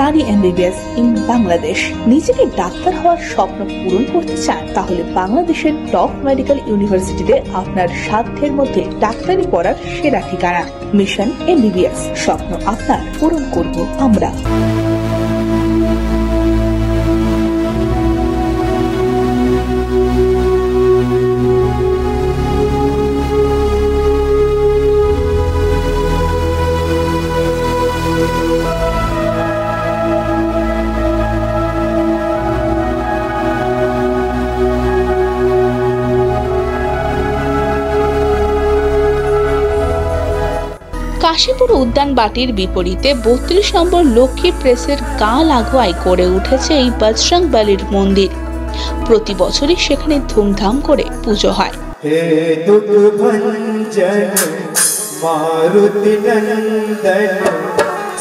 Rani MBBS in Bangladesh. নিজেকে doctor হওয়ার স্বপ্ন পূরণ করতে চান? তাহলে বাংলাদেশের টপ মেডিকেল ইউনিভার্সিটিতে আপনার সাধ্যের মধ্যে ডাক্তারি পড়ার সেরা ঠিকানা মিশন MBBS। স্বপ্ন আপনার পূরণ করব আমরা। কাশীপুর উদ্যান বাটির বিপরীতে 32 নম্বর লক্ষ্মী প্রেসের গা লাগোয়ায় গড়ে উঠেছে এই বজরং বলির মন্দির। প্রতি বছরই সেখানে ধুমধাম করে পুজো হয়। হে দুঃখ ভঞ্জন মারুতি নন্দন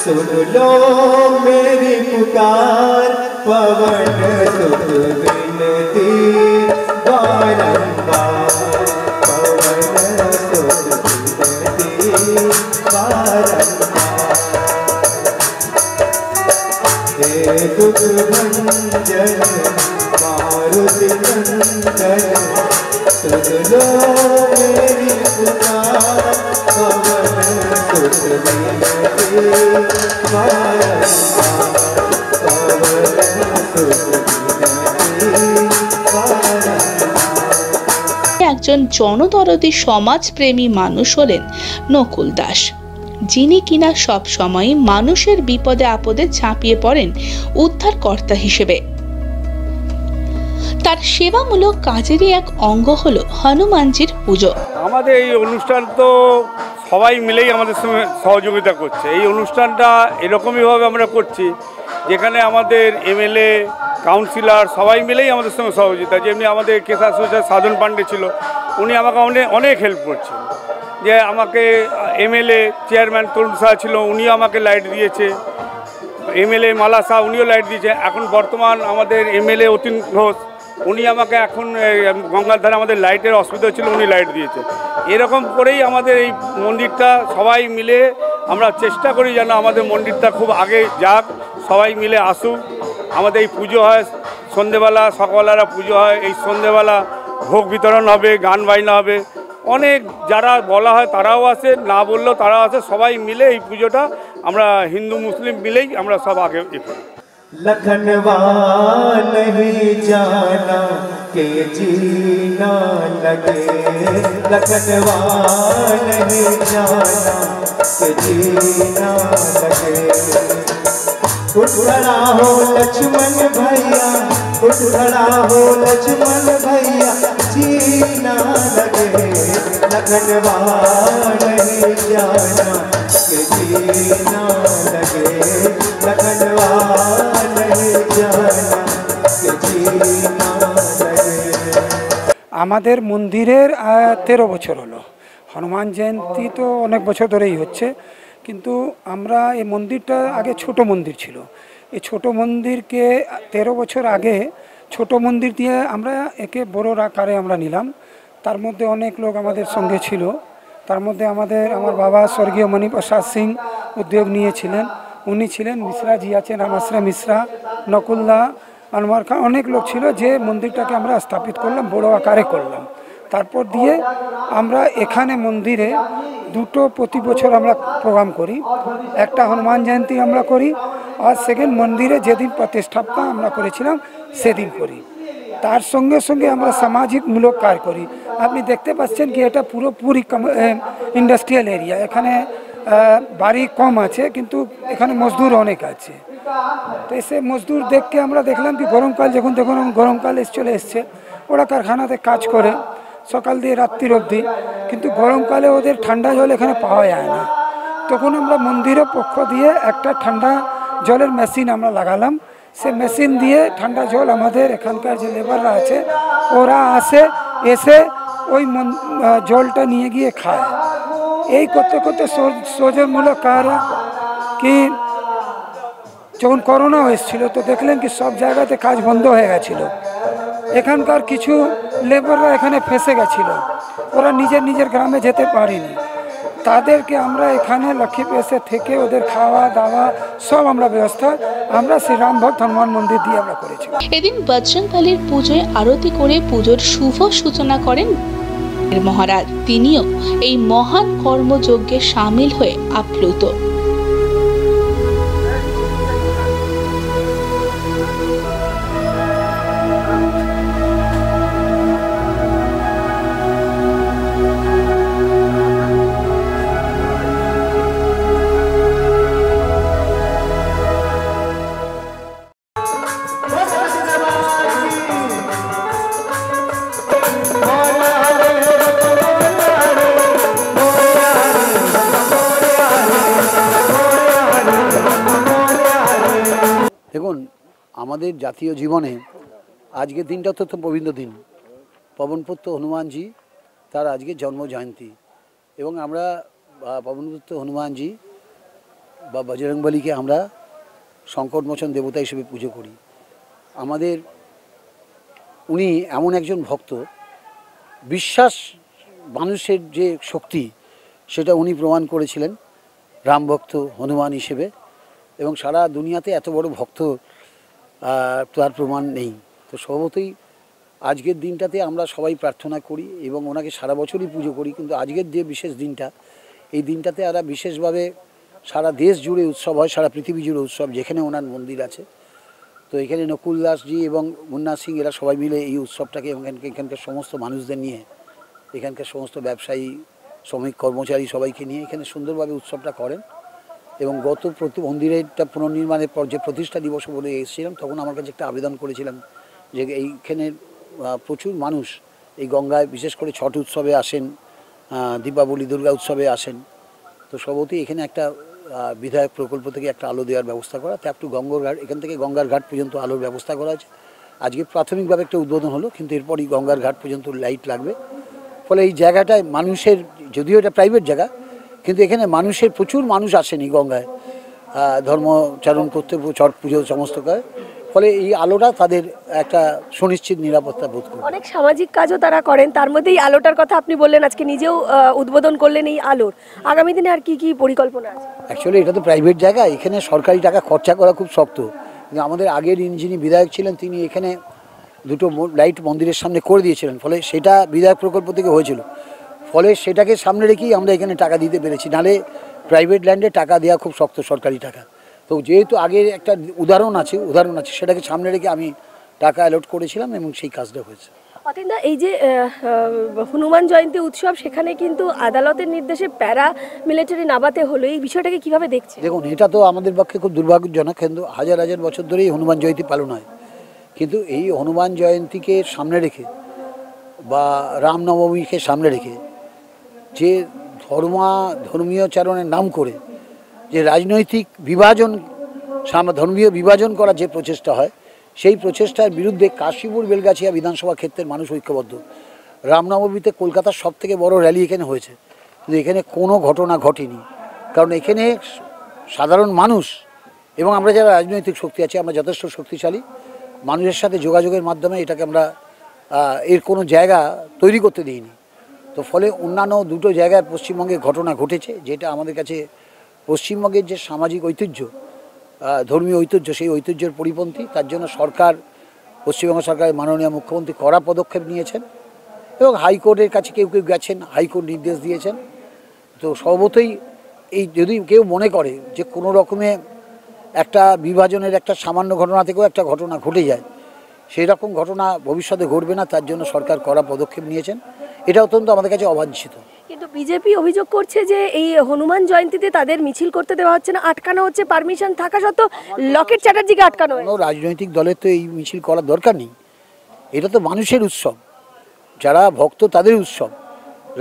सुन लो मेरी पुकार पवन सुत विनती बारंबार पवन सुत विनती बारंबार हे दुख भंजन मारुति नंदन सुन लो मेरी पुकार पवन सुत विनती একজন জনদরদী সমাজপ্রেমী মানুষ হলেন নকুল দাস, যিনি কিনা সব সময় মানুষের বিপদে আপদে ঝাঁপিয়ে পড়েন উদ্ধারকর্তা হিসেবে। তার সেবামূলক কাজেরই এক অঙ্গ হলো হনুমানজির পুজো। আমাদের এই অনুষ্ঠান তো সবাই মিলেই আমাদের সঙ্গে সহযোগিতা করছে। এই অনুষ্ঠানটা এরকমইভাবে আমরা করছি যেখানে আমাদের MLA কাউন্সিলর সবাই মিলেই আমাদের সঙ্গে সহযোগিতা। যেমনি আমাদের কেশা সাধন পান্ডে ছিল, উনি আমাকে অনেক হেল্প করছেন। যে আমাকে MLA চেয়ারম্যান তরুণ শাহ ছিল, উনিও আমাকে লাইট দিয়েছে। MLA মালা শাহ উনিও লাইট দিয়েছে। এখন বর্তমান আমাদের MLA অতীন ঘোষ, উনি আমাকে এখন গঙ্গার ধারে আমাদের লাইটের অসুবিধা ছিল, উনি লাইট দিয়েছে। এরকম করেই আমাদের এই মন্দিরটা সবাই মিলে আমরা চেষ্টা করি যেন আমাদের মন্দিরটা খুব আগে যাক, সবাই মিলে আসুক। আমাদের এই পুজো হয় সন্ধেবেলা, সকালবেলা পুজো হয়। এই সন্ধেবেলা ভোগ বিতরণ হবে, গান বাজনা হবে। অনেক যারা বলা হয় তারাও আসে, না বললেও তারাও আসে। সবাই মিলে এই পুজোটা আমরা হিন্দু মুসলিম মিলেই আমরা সব আগে लखनवा नहीं जाना के जीना लगे, लखनवा नहीं जाना के जीना लगे। उठ खड़ा हो लक्ष्मण भैया, उठ खड़ा हो लक्ष्मण भैया, जीना लगे। लखनवा नहीं जाना के जीना लगे, लखनवा আমাদের মন্দিরের 13 বছর হলো। হনুমান জয়ন্তী তো অনেক বছর ধরেই হচ্ছে, কিন্তু আমরা এই মন্দিরটা আগে ছোট মন্দির ছিল। এই ছোট মন্দিরকে 13 বছর আগে ছোট মন্দির দিয়ে আমরা একে বড় আকারে আমরা নিলাম। তার মধ্যে অনেক লোক আমাদের সঙ্গে ছিল। তার মধ্যে আমার বাবা স্বর্গীয় মণিপ্রসাদ সিং উদ্যোগ নিয়েছিলেন, উনি ছিলেন। মিশ্রাজি আছেন, রামাশ্রয় মিশ্রা, নকুলদা, আনোয়ার খান, অনেক লোক ছিল যে মন্দিরটাকে আমরা স্থাপিত করলাম, বড় আকারে করলাম। তারপর দিয়ে আমরা এখানে মন্দিরে দুটো প্রতি বছর আমরা প্রোগ্রাম করি। একটা হনুমান জয়ন্তী আমরা করি, আর সেকেন্ড মন্দিরে যেদিন প্রতিষ্ঠাপনা আমরা করেছিলাম সেদিন করি। তার সঙ্গে সঙ্গে আমরা সামাজিকমূলক কাজ করি। আপনি দেখতে পাচ্ছেন কি এটা পুরোপুরি ইন্ডাস্ট্রিয়াল এরিয়া। এখানে বাড়ি কম আছে, কিন্তু এখানে মজদুর অনেক আছে। তো এসে মজদুর দেখকে আমরা দেখলাম কি গরমকাল যখন গরমকাল চলে এসছে, ওরা কারখানাতে কাজ করে সকাল দিয়ে রাত্রির অবধি, কিন্তু গরমকালে ওদের ঠান্ডা জল এখানে পাওয়া যায় না। তখন আমরা মন্দিরের পক্ষ দিয়ে একটা ঠান্ডা জলের মেশিন আমরা লাগালাম। সে মেশিন দিয়ে ঠান্ডা জল আমাদের এখানকার যে লেবাররা আছে ওরা এসে ওই জলটা নিয়ে গিয়ে খায়। এই করতে করতে সৌজন্যমূলক কাজ কি যখন করোনা হয়েছিল তো দেখলেন কি সব জায়গাতে কাজ বন্ধ হয়ে গেছিল। এখানকার কিছু লেবাররা এখানে ফেসে গেছিল, ওরা নিজের গ্রামে যেতে পারেনি। তাদেরকে আমরা এখানে লক্ষ্মী প্রেসে থেকে ওদের খাওয়া দাওয়া সব আমরা ব্যবস্থা আমরা শ্রীরাম ভক্ত হনুমান মন্দির দিয়ে আমরা করেছি। এদিন বজরংবলীর পুজোয় আরতি করে পুজোর শুভ সূচনা করেন মহারাজ। তিনিও এই মহান কর্মযজ্ঞে সামিল হয়ে আপ্লুত। দেখুন, আমাদের জাতীয় জীবনে আজকের দিনটা তো পবিত্র দিন, পবনপুত্র হনুমানজি তার আজকে জন্ম জয়ন্তী, এবং আমরা পবনপুত্র হনুমানজি বা বজরংবলীকে আমরা সংকটমোচন দেবতা হিসেবে পুজো করি। আমাদের উনি এমন একজন ভক্ত, বিশ্বাস মানুষের যে শক্তি সেটা উনি প্রমাণ করেছিলেন রাম ভক্ত হনুমান হিসেবে, এবং সারা দুনিয়াতে এত বড় ভক্ত তার প্রমাণ নেই। তো স্বভাবতই আজকের দিনটাতে আমরা সবাই প্রার্থনা করি এবং ওনাকে সারা বছরই পুজো করি, কিন্তু আজকের যে বিশেষ দিনটা, এই দিনটাতে আমরা বিশেষভাবে সারা দেশ জুড়ে উৎসব হয়, সারা পৃথিবী জুড়ে উৎসব, যেখানে ওনার মন্দির আছে। তো এখানে নকুল দাসজি এবং মুন্না সিং এরা সবাই মিলে এই উৎসবটাকে এখানকার সমস্ত মানুষদের নিয়ে, এখানকার সমস্ত ব্যবসায়ী, শ্রমিক, কর্মচারী সবাইকে নিয়ে এখানে সুন্দরভাবে উৎসবটা করেন। এবং গত মন্দিরেরটা পুনর্নির্মাণের পর যে প্রতিষ্ঠা দিবস বলে এসেছিলাম, তখন আমার কাছে একটা আবেদন করেছিলাম যে এইখানে প্রচুর মানুষ এই গঙ্গায় বিশেষ করে ছট উৎসবে আসেন, দীপাবলি দুর্গা উৎসবে আসেন। তো সবতেই এখানে একটা বিধায়ক প্রকল্প থেকে একটা আলো দেওয়ার ব্যবস্থা করা, ট্যাপ টু গঙ্গার ঘাট, এখান থেকে গঙ্গার ঘাট পর্যন্ত আলোর ব্যবস্থা করা আছে। আজকে প্রাথমিকভাবে একটা উদ্বোধন হলো, কিন্তু এরপরই গঙ্গার ঘাট পর্যন্ত লাইট লাগবে। ফলে এই জায়গাটায় মানুষের, যদিও এটা প্রাইভেট জায়গা, কিন্তু এখানে মানুষের প্রচুর মানুষ আসেন এই গঙ্গায় ধর্মচারণ করতে, ছট পুজো সমস্ত করে। ফলে এই আলোটা তাদের একটা সুনিশ্চিত নিরাপত্তা বোধ করে। অনেক সামাজিক কাজও তারা করেন, তার মধ্যে এই আলোটার কথা আপনি বললেন, আজকে নিজেও উদ্বোধন করলেন এই আলোর। আগামী দিনে আর কি কি পরিকল্পনা আছে? অ্যাকচুয়ালি এটা তো প্রাইভেট জায়গা, এখানে সরকারি টাকা খরচা করা খুব শক্ত। কিন্তু আমাদের আগের যিনি বিধায়ক ছিলেন, তিনি এখানে দুটো লাইট মন্দিরের সামনে করে দিয়েছিলেন, ফলে সেটা বিধায়ক প্রকল্প থেকে হয়েছিল। ফলে সেটাকে সামনে রেখেই আমরা এখানে টাকা দিতে পেরেছি, নাহলে প্রাইভেট ল্যান্ডে টাকা দেওয়া খুব শক্ত, সরকারি টাকা। তো যেহেতু আগের একটা উদাহরণ আছে, সেটাকে সামনে রেখে আমি টাকা অ্যালট করেছিলাম এবং সেই কাজটা হয়েছে। অতীনদা, এই যে হনুমান জয়ন্তী উৎসব, সেখানে কিন্তু আদালতের নির্দেশে প্যারা মিলিটারি নামাতে হলো, এই বিষয়টাকে কিভাবে দেখছে? দেখুন, এটা তো আমাদের পক্ষে খুব দুর্ভাগ্যজনক, কিন্তু হাজার হাজার বছর ধরেই হনুমান জয়ন্তী পালন হয়। কিন্তু এই হনুমান জয়ন্তীকে সামনে রেখে বা রামনবমীকে সামনে রেখে যে ধর্মীয় চারণের নাম করে যে রাজনৈতিক বিভাজন, ধর্মীয় বিভাজন করার যে প্রচেষ্টা হয়, সেই প্রচেষ্টার বিরুদ্ধে কাশীপুর বেলগাছিয়া বিধানসভা ক্ষেত্রের মানুষ ঐক্যবদ্ধ। রামনবমীতে কলকাতার সবথেকে বড় র্যালি এখানে হয়েছে, কিন্তু এখানে কোনো ঘটনা ঘটেনি, কারণ এখানে সাধারণ মানুষ এবং আমরা যারা রাজনৈতিক শক্তি আছে, আমরা যথেষ্ট শক্তিশালী, মানুষের সাথে যোগাযোগের মাধ্যমে এটাকে আমরা এর কোনো জায়গা তৈরি করতে দিইনি। তো ফলে অন্যান্য দুটো জায়গায় পশ্চিমবঙ্গে ঘটনা ঘটেছে, যেটা আমাদের কাছে পশ্চিমবঙ্গের যে সামাজিক ঐতিহ্য, ধর্মীয় ঐতিহ্য, সেই ঐতিহ্যের পরিপন্থী। তার জন্য পশ্চিমবঙ্গ সরকারের মাননীয় মুখ্যমন্ত্রী কড়া পদক্ষেপ নিয়েছেন এবং হাইকোর্টের কাছে কেউ গেছেন, হাইকোর্ট নির্দেশ দিয়েছেন। তো স্বভাবতই এই যদি কেউ মনে করে যে কোনো রকমে একটা বিভাজনের একটা সামান্য ঘটনা থেকেও একটা ঘটনা ঘটে যায়, সেই রকম ঘটনা ভবিষ্যতে ঘটবে না, তার জন্য সরকার কড়া পদক্ষেপ নিয়েছেন। এটা অত্যন্ত আমাদের কাছে অবাঞ্ছিত। কিন্তু বিজেপি অভিযোগ করছে যে এই হনুমান জয়ন্তীতে তাদের মিছিল করতে দেওয়া হচ্ছে না, আটকানো হচ্ছে, পারমিশন থাকা সত্ত্বেও লকেট চ্যাটার্জিকে আটকানো হয়। কোনো রাজনৈতিক দলের তো এই মিছিল করার দরকার নেই, এটা তো মানুষের উৎসব, যারা ভক্ত তাদের উৎসব।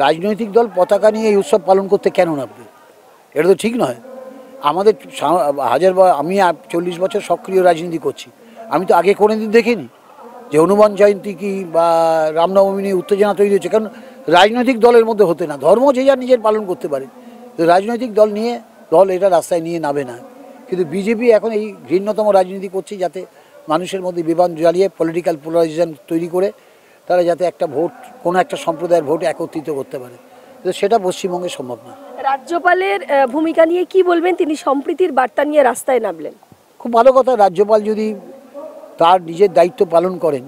রাজনৈতিক দল পতাকা নিয়ে এই উৎসব পালন করতে কেন নামবে? এটা তো ঠিক নয়। আমাদের আমি 40 বছর সক্রিয় রাজনীতি করছি, আমি তো আগে কোনোদিন দেখিনি যে হনুমান জয়ন্তী কি বা রামনবমী নিয়ে উত্তেজনা তৈরি হচ্ছে। কারণ রাজনৈতিক দলের মধ্যে হতে না, ধর্ম যে যার নিজের পালন করতে পারে, তো রাজনৈতিক দল এটা রাস্তায় নিয়ে নামে না। কিন্তু বিজেপি এখন এই ঘৃণ্যতম রাজনীতি করছে, যাতে মানুষের মধ্যে বিভাজন জ্বালিয়ে পলিটিক্যাল পোলারাইজেশন তৈরি করে তারা যাতে একটা ভোট, কোনো একটা সম্প্রদায়ের ভোট একত্রিত করতে পারে, তো সেটা পশ্চিমবঙ্গে সম্ভব না। রাজ্যপালের ভূমিকা নিয়ে কি বলবেন? তিনি সম্প্রীতির বার্তা নিয়ে রাস্তায় নামলেন। খুব ভালো কথা। রাজ্যপাল যদি তার নিজের দায়িত্ব পালন করেন,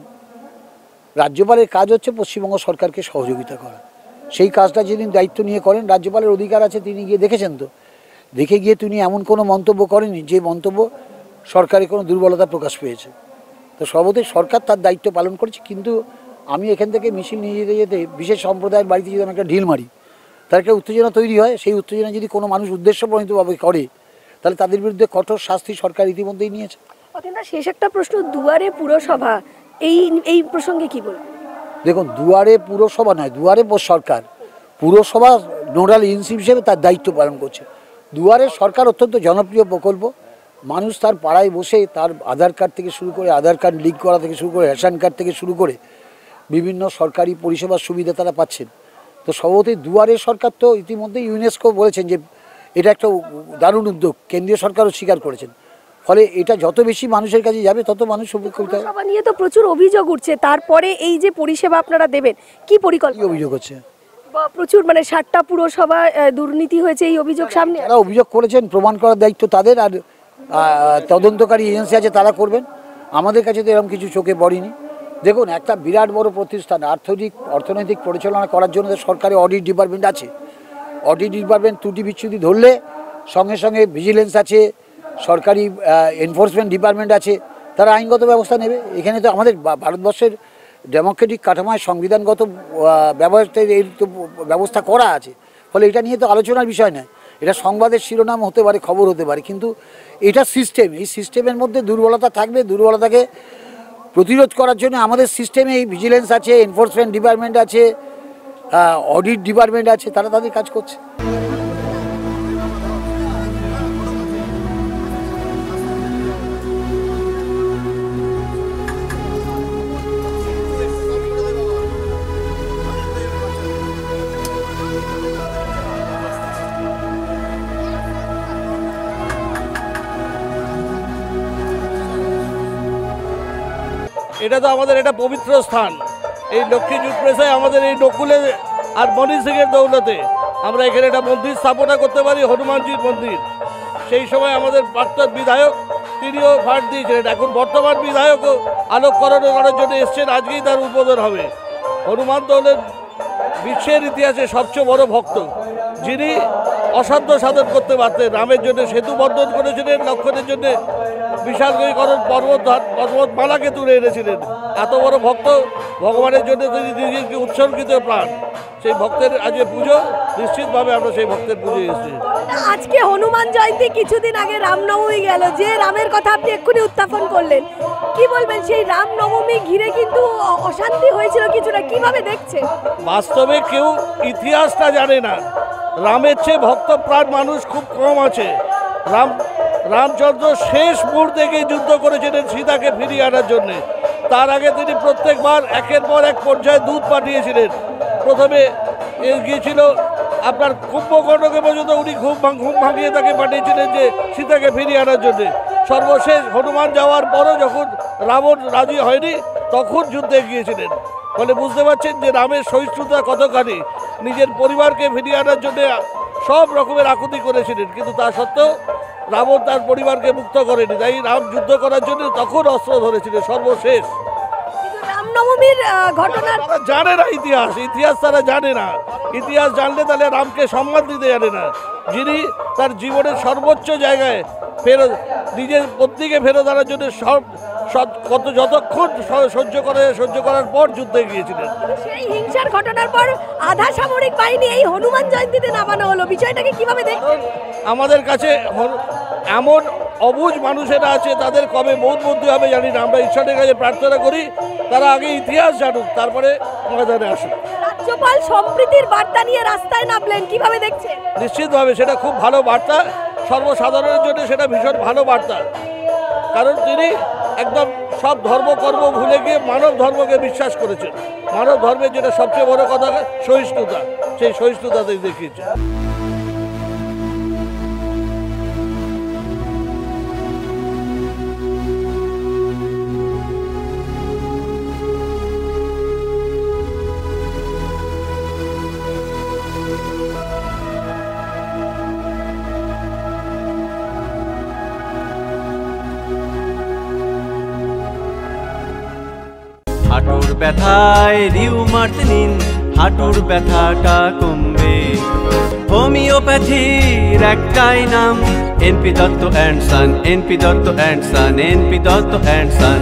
রাজ্যপালের কাজ হচ্ছে পশ্চিমবঙ্গ সরকারকে সহযোগিতা করা। সেই কাজটা যেদিন দায়িত্ব নিয়ে করেন, রাজ্যপালের অধিকার আছে, তিনি গিয়ে দেখেছেন, তো দেখে গিয়ে তিনি এমন কোনো মন্তব্য করেননি যে মন্তব্য সরকারের কোনো দুর্বলতা প্রকাশ পেয়েছে। তো সর্বদাই সরকার তার দায়িত্ব পালন করেছে। কিন্তু আমি এখান থেকে মিছিল নিয়ে যেতে যেতে বিশেষ সম্প্রদায়ের বাড়িতে যদি আমি একটা ঢিল মারি, তার একটা উত্তেজনা তৈরি হয়। সেই উত্তেজনা যদি কোনো মানুষ উদ্দেশ্যপ্রণীতভাবে করে, তাহলে তাদের বিরুদ্ধে কঠোর শাস্তি সরকার ইতিমধ্যেই নিয়েছে। শেষ একটা প্রশ্ন, দুয়ারে পুরসভা, এই প্রসঙ্গে কি বলবেন? দেখুন, দুয়ারে পুরসভা নয়, দুয়ারে সরকার। পুরসভা নোডাল এজেন্সি হিসেবে তার দায়িত্ব পালন করছে। দুয়ারে সরকার অত্যন্ত জনপ্রিয় প্রকল্প। মানুষ তার পাড়ায় বসে তার আধার কার্ড থেকে শুরু করে, আধার কার্ড লিঙ্ক করা থেকে শুরু করে, রেশন কার্ড থেকে শুরু করে বিভিন্ন সরকারি পরিষেবার সুবিধা তারা পাচ্ছেন। তো সর্বতই দুয়ারে সরকার তো ইতিমধ্যেই ইউনেস্কো বলেছেন যে এটা একটা দারুণ উদ্যোগ, কেন্দ্রীয় সরকারও স্বীকার করেছেন। ফলে এটা যত বেশি মানুষের কাছে যাবে, তত মানুষ উপকৃত হবে। পুরসভা নিয়ে তো প্রচুর অভিযোগ উঠছে, তারপরে এই যে পরিষেবা আপনারা দেবেন, কি পরিকল্পনা? অভিযোগ হচ্ছে প্রচুর, মানে 60টা পুরসভা দুর্নীতি হয়েছে, এই অভিযোগ সামনে। যারা অভিযোগ করেছেন প্রমাণ করার দায়িত্ব তাদের, আর তদন্তকারী এজেন্সি আছে তারা করবেন। আমাদের কাছে তো এরকম কিছু চোখে পড়েনি। দেখুন, একটা বিরাট বড় প্রতিষ্ঠান অর্থনৈতিক পরিচালনা করার জন্য সরকারি অডিট ডিপার্টমেন্ট আছে। অডিট ডিপার্টমেন্ট ত্রুটি বিচ্যুতি ধরলে সঙ্গে সঙ্গে ভিজিলেন্স আছে, সরকারি এনফোর্সমেন্ট ডিপার্টমেন্ট আছে, তারা আইনগত ব্যবস্থা নেবে। এখানে তো আমাদের ভারতবর্ষের ডেমোক্রেটিক কাঠামোয় সংবিধানগত ব্যবস্থা করা আছে। ফলে এটা নিয়ে তো আলোচনার বিষয় নয়। এটা সংবাদের শিরোনাম হতে পারে, খবর হতে পারে, কিন্তু এটা সিস্টেম। এই সিস্টেমের মধ্যে দুর্বলতা থাকবে। দুর্বলতাকে প্রতিরোধ করার জন্য আমাদের সিস্টেমে এই ভিজিলেন্স আছে, এনফোর্সমেন্ট ডিপার্টমেন্ট আছে, অডিট ডিপার্টমেন্ট আছে, তারা তাদের কাজ করছে। এটা তো আমাদের একটা পবিত্র স্থান। এই লক্ষ্মী জুট প্রেসে আমাদের এই নকুলে আর মণি সিংয়ের দৌলতে আমরা এখানে একটা মন্দির স্থাপনা করতে পারি, হনুমানজির মন্দির। সেই সময় আমাদের প্রাক্তন বিধায়ক তিনিও ফান্ড দিয়েছিলেন। এখন বর্তমান বিধায়কও আলোককরণ করার জন্য এসছেন, আজকেই তার উদ্বোধন হবে। হনুমান দৌলের বিশ্বের ইতিহাসে সবচেয়ে বড় ভক্ত, যিনি অসাধ্য সাধন করতে পারতেন। রামের জন্য সেতু বর্ধন করেছিলেন, লক্ষণের জন্য বিশালকরণ পর্বতমালাকে তুলে এনেছিলেন। এত বড় ভক্ত, ভগবানের জন্য তিনি নিজেকে উৎসর্গিত প্রাণ। সেই ভক্তের আজকে পুজো, নিশ্চিতভাবে আমরা সেই ভক্তের পুজো এসেছি। আজকে হনুমান জয়ন্তী, কিছুদিন আগে রামনবমী গেল, যে রামের কথা আপনি এক্ষুনি উত্থাপন করলেন, কি বলবেন? সেই রামনবমী ঘিরে কিন্তু অশান্তি হয়েছিল কিছুটা, কিভাবে দেখছে? বাস্তবে কেউ ইতিহাসটা জানে না। রামের চেয়ে ভক্তপ্রাণ মানুষ খুব কম আছে। রামচন্দ্র শেষ মুহূর্তে গিয়ে যুদ্ধ করেছিলেন সীতাকে ফিরিয়ে আনার জন্যে। তার আগে তিনি প্রত্যেকবার একের পর এক পর্যায়ে দূত পাঠিয়েছিলেন। প্রথমে গিয়েছিল আপনার কুম্ভকর্ণকে পর্যন্ত উনি ঘুম ভাঙিয়ে তাকে পাঠিয়েছিলেন যে সীতাকে ফিরিয়ে আনার জন্যে। সর্বশেষ হনুমান যাওয়ার পরও যখন রাবণ রাজি হয়নি, তখন যুদ্ধে গিয়েছিলেন। ফলে বুঝতে পারছেন যে রামের সহিষ্ণুতা কতখানি। নিজের পরিবারকে ফিরিয়ে আনার জন্য সব রকমের আকুতি করেছিলেন, কিন্তু তা সত্ত্বেও রাবণ তার পরিবারকে মুক্ত করেনি। তাই রাম যুদ্ধ করার জন্য তখন অস্ত্র ধরেছিলেন সর্বশেষ। রামনবমীর ঘটনা তারা জানে না, ইতিহাস তারা জানে না। ইতিহাস জানলে তাহলে রামকে সম্মান দিতে জানে না, যিনি তার জীবনের সর্বোচ্চ জায়গায় নিজের পত্নীকে ফেরত আনার জন্য যতক্ষণ সহ্য করার পর যুদ্ধে গিয়েছিলেন। সেই হিংসার ঘটনার পর আধা সামরিক বাহিনী এই হনুমান জয়ন্তীতে নামানো হলো, বিষয়টাকে কিভাবে দেখছেন? আমাদের কাছে এমন অবুঝ মানুষেরা আছে, তাদের কবে মৌতবুদ্ধি হবে জানি না। আমরা ঈশ্বরের কাছে প্রার্থনা করি তারা আগে ইতিহাস জানুক, তারপরে ময়দানে আসুক। রাজ্যপাল সম্প্রীতির বার্তা নিয়ে রাস্তায় নামলেন, কিভাবে দেখছেন? নিশ্চিতভাবে সেটা খুব ভালো বার্তা, সর্বসাধারণের জন্য সেটা ভীষণ ভালো বার্তা। কারণ তিনি একদম সব ধর্মকর্ম ভুলে গিয়ে মানব ধর্মকে বিশ্বাস করেছেন। মানব ধর্মের যেটা সবচেয়ে বড় কথা, সহিষ্ণুতা, সেই সহিষ্ণুতা তিনি দেখিয়েছেন। হাঁটুর ব্যথায় রিউমার্স নিন, হাঁটুর ব্যথাটা কমবে। হোমিওপ্যাথির একটাই নাম, NP Dutta and son, NP Dutta and son, NP Dutta and Son.